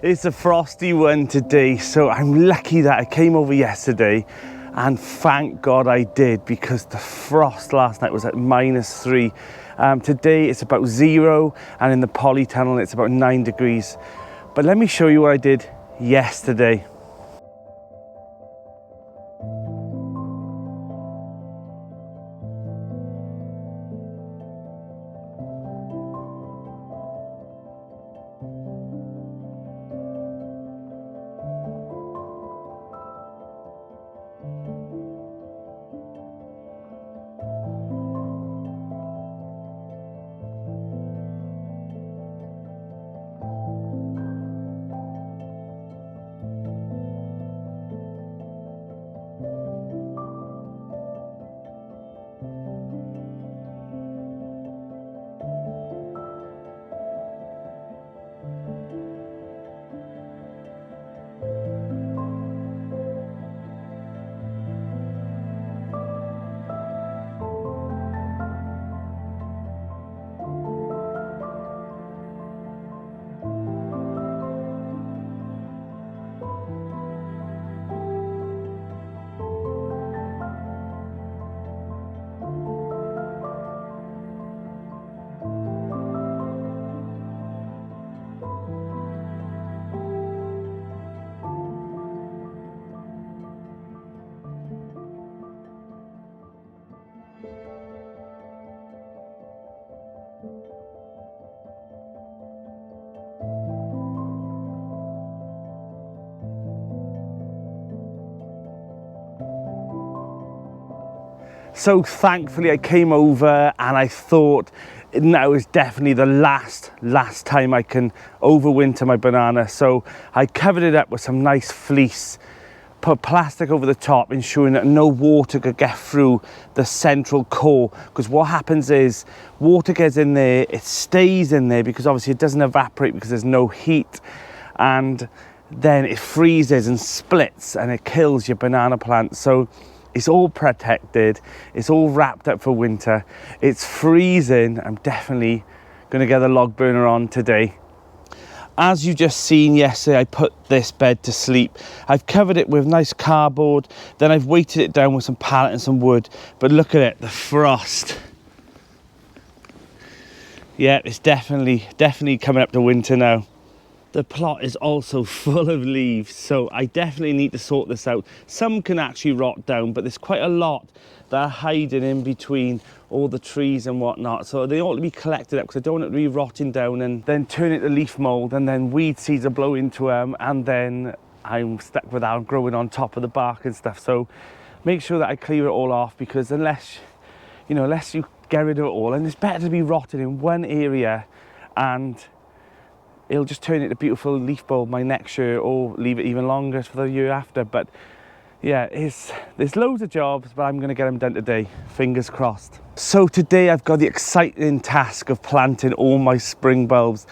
It's a frosty one today, so I'm lucky that I came over yesterday, and thank God I did, because the frost last night was at -3. Today it's about 0, and in the polytunnel it's about 9 degrees. But let me show you what I did yesterday. So thankfully I came over, and I thought now is definitely the last time I can overwinter my banana. So I covered it up with some nice fleece, put plastic over the top, ensuring that no water could get through the central core, because what happens is water gets in there, it stays in there because obviously it doesn't evaporate because there's no heat, and then it freezes and splits and it kills your banana plant. So it's all protected, it's all wrapped up for winter, it's freezing. I'm definitely going to get the log burner on today. As you just seen yesterday, I put this bed to sleep. I've covered it with nice cardboard, then I've weighted it down with some pallet and some wood. But look at it, the frost. Yeah, it's definitely coming up to winter now. The plot is also full of leaves, so I definitely need to sort this out. Some can actually rot down, but there's quite a lot that are hiding in between all the trees and whatnot. So they ought to be collected up, because I don't want it to be rotting down and then turn it to leaf mold, and then weed seeds will blow into them, and then I'm stuck with that growing on top of the bark and stuff. So make sure that I clear it all off, because unless you get rid of it all, and it's better to be rotted in one area and it'll just turn it to beautiful leaf bulb my next year, or leave it even longer for the year after. But yeah, there's loads of jobs, but I'm going to get them done today, fingers crossed. So today I've got the exciting task of planting all my spring bulbs.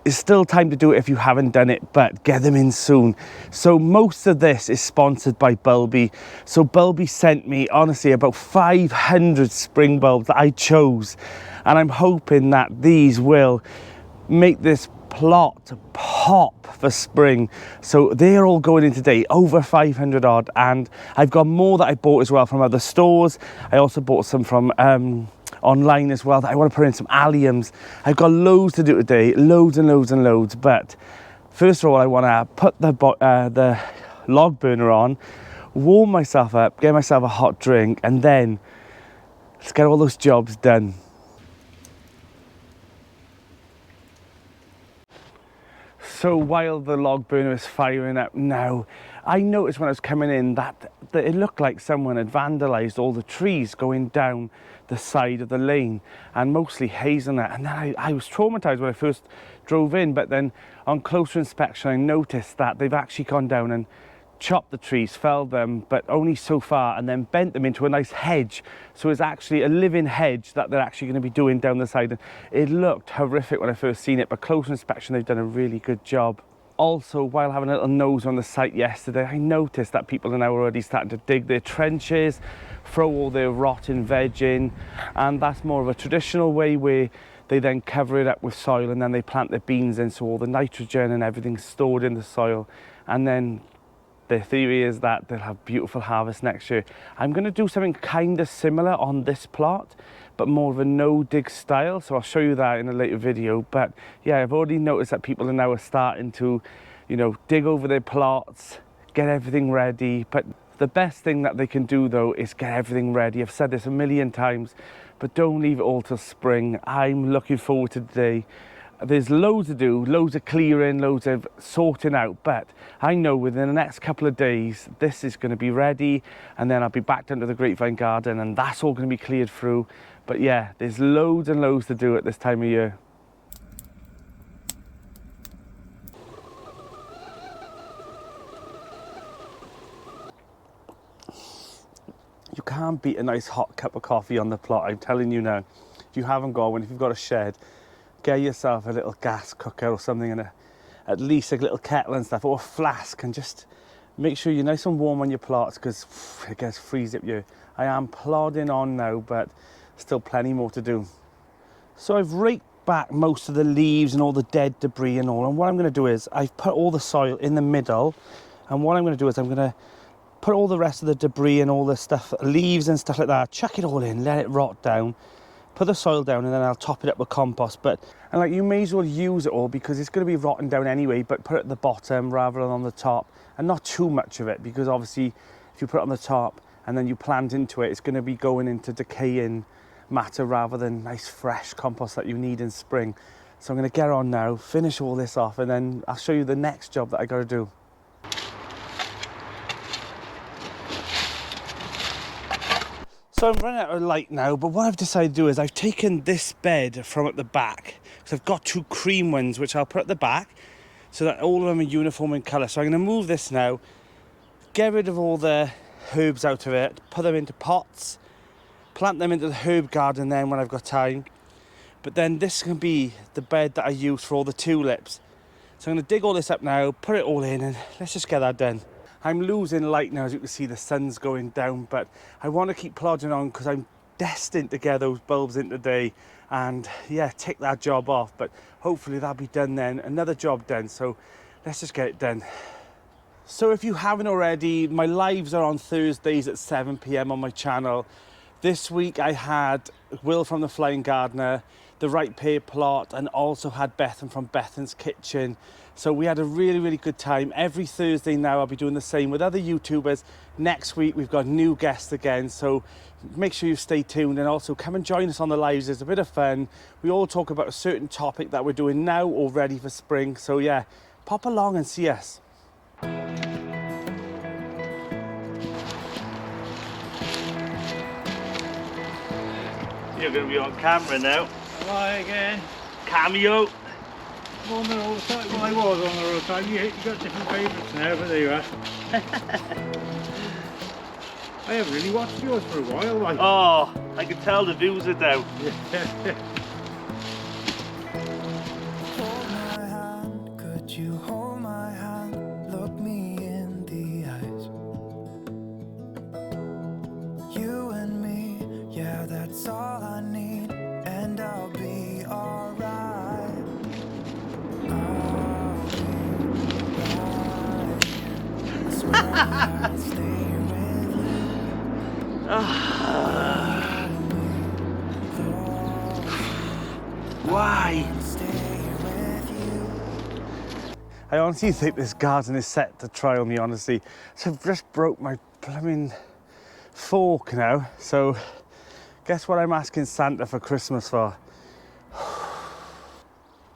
It's still time to do it if you haven't done it, but get them in soon. So most of this is sponsored by Bulbi. So Bulbi sent me, honestly, about 500 spring bulbs that I chose, and I'm hoping that these will make this plot pop for spring. So they're all going in today, over 500 odd, and I've got more that I bought as well from other stores. I also bought some from online as well that I want to put in, some alliums. I've got loads to do today, loads and loads and loads. But first of all, I want to put the log burner on, warm myself up, get myself a hot drink, and then let's get all those jobs done. So while the log burner is firing up now, I noticed when I was coming in that it looked like someone had vandalised all the trees going down the side of the lane, and mostly hazelnut. And then I was traumatised when I first drove in, but then on closer inspection I noticed that they've actually gone down and chopped the trees, felled them, but only so far, and then bent them into a nice hedge. So it's actually a living hedge that they're actually going to be doing down the side. And it looked horrific when I first seen it, but closer inspection they've done a really good job. Also, while having a little nose on the site yesterday, I noticed that people are now already starting to dig their trenches, throw all their rotten veg in, and that's more of a traditional way where They then cover it up with soil and then they plant their beans in, so all the nitrogen and everything's stored in the soil. And then the theory is that they'll have beautiful harvest next year. I'm going to do something kind of similar on this plot, but more of a no-dig style, so I'll show you that in a later video. But yeah, I've already noticed that people are now starting to, you know, dig over their plots, get everything ready. But the best thing that they can do though is get everything ready. I've said this a million times, but don't leave it all till spring. I'm looking forward to today. There's loads to do, loads of clearing, loads of sorting out, but I know within the next couple of days, this is going to be ready, and then I'll be back down to the grapevine garden, and that's all going to be cleared through. But yeah, there's loads and loads to do at this time of year. You can't beat a nice hot cup of coffee on the plot, I'm telling you now. If you haven't got one, if you've got a shed, get yourself a little gas cooker or something, and at least a little kettle and stuff, or a flask, and just make sure you're nice and warm on your plots, because it gets freeze up you. I am plodding on now, but still plenty more to do. So I've raked back most of the leaves and all the dead debris and all, and what I'm going to do is I've put all the soil in the middle, and what I'm going to do is I'm going to put all the rest of the debris and all the stuff, leaves and stuff like that, chuck it all in, let it rot down, put the soil down, and then I'll top it up with compost. And like, you may as well use it all because it's going to be rotting down anyway, but put it at the bottom rather than on the top, and not too much of it, because obviously if you put it on the top and then you plant into it, it's going to be going into decaying matter rather than nice fresh compost that you need in spring. So I'm going to get on now, finish all this off, and then I'll show you the next job that I got to do. So I'm running out of light now, but what I've decided to do is I've taken this bed from at the back, because I've got two cream ones which I'll put at the back so that all of them are uniform in colour. So I'm going to move this now, get rid of all the herbs out of it, put them into pots, plant them into the herb garden then when I've got time. But then this can be the bed that I use for all the tulips. So I'm going to dig all this up now, put it all in, and let's just get that done. I'm losing light now, as you can see the sun's going down, but I want to keep plodding on because I'm destined to get those bulbs in today and yeah, tick that job off. But hopefully that'll be done then, another job done, so let's just get it done. So if you haven't already, my lives are on Thursdays at 7 p.m. on my channel. This week I had Will from the Flying Gardener, the Right Pear plot, and also had Bethan from Bethan's Kitchen. So we had a really, really good time. Every Thursday now I'll be doing the same with other YouTubers. Next week we've got new guests again, so make sure you stay tuned, and also come and join us on the lives. It's a bit of fun. We all talk about a certain topic that we're doing now or ready for spring. So yeah, pop along and see us. You're going to be on camera now. Hi again. Cameo. I'm on there all the time. Well, I was on there all the time. You got different favourites now, but there you are. I haven't really watched yours for a while. Like. Oh, I can tell the views are down. Hold my hand, could you hold my hand? Look me in the eyes. You and me, yeah, that's all I need, and I'll be alright. I'll be right here. I swear I'll stay with you. Why? I honestly think this garden is set to trial me, honestly. So I've just broke my blooming fork now. So guess what I'm asking Santa for Christmas for?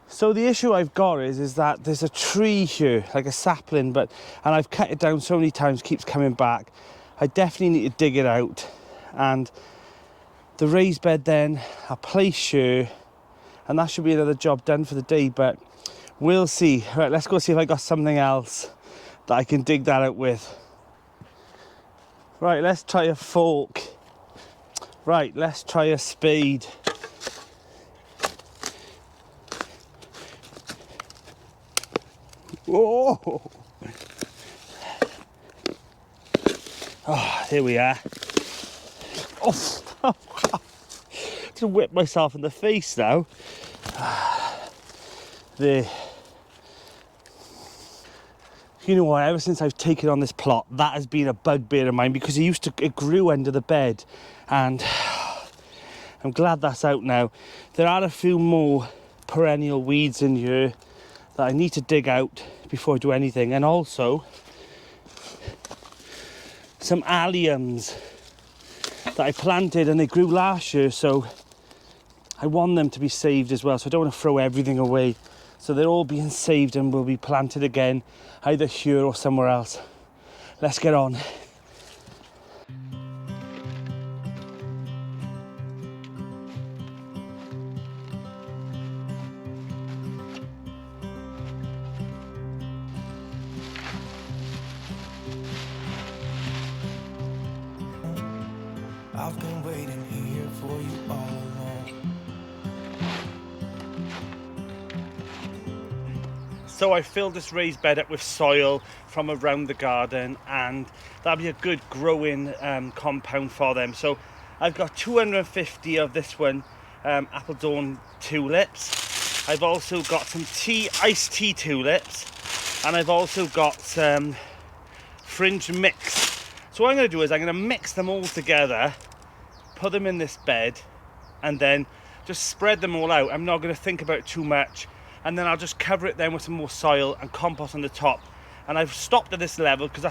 So the issue I've got is that there's a tree here, like a sapling, and I've cut it down so many times, keeps coming back. I definitely need to dig it out, and the raised bed then I'll place here, and that should be another job done for the day, but we'll see. Right, let's go see if I got something else that I can dig that out with. Right, let's try a fork. Right, let's try a spade. Whoa! Oh, there we are. Oh, just whip myself in the face now. There. You know what, ever since I've taken on this plot, that has been a bugbear of mine because it grew under the bed, and I'm glad that's out now. There are a few more perennial weeds in here that I need to dig out before I do anything, and also some alliums that I planted and they grew last year, so I want them to be saved as well, so I don't want to throw everything away. So they're all being saved and will be planted again, either here or somewhere else. Let's get on. I've been waiting here for you all along. So I filled this raised bed up with soil from around the garden, and that'll be a good growing compound for them. So I've got 250 of this one, apple dawn tulips. I've also got some iced tea tulips, and I've also got some fringe mix. So what I'm going to do is I'm going to mix them all together, put them in this bed, and then just spread them all out. I'm not going to think about it too much. And then I'll just cover it then with some more soil and compost on the top. And I've stopped at this level because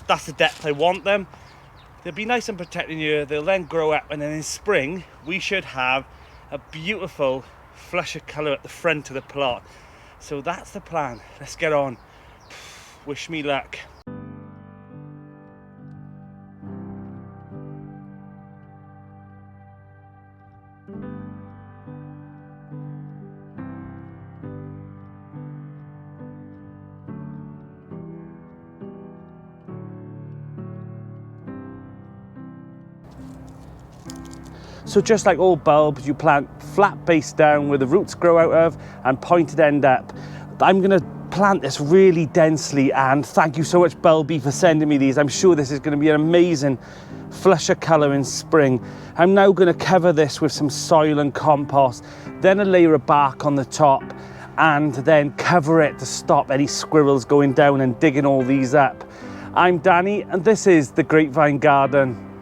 that's the depth I want them. They'll be nice and protected here. They'll then grow up, and then in spring we should have a beautiful flush of colour at the front of the plot. So that's the plan. Let's get on. Wish me luck. So just like all bulbs, you plant flat base down where the roots grow out of and pointed end up. I'm going to plant this really densely, and thank you so much, Bulbi, for sending me these. I'm sure this is going to be an amazing flush of colour in spring. I'm now going to cover this with some soil and compost, then a layer of bark on the top, and then cover it to stop any squirrels going down and digging all these up. I'm Danny, and this is the Grapevine Garden.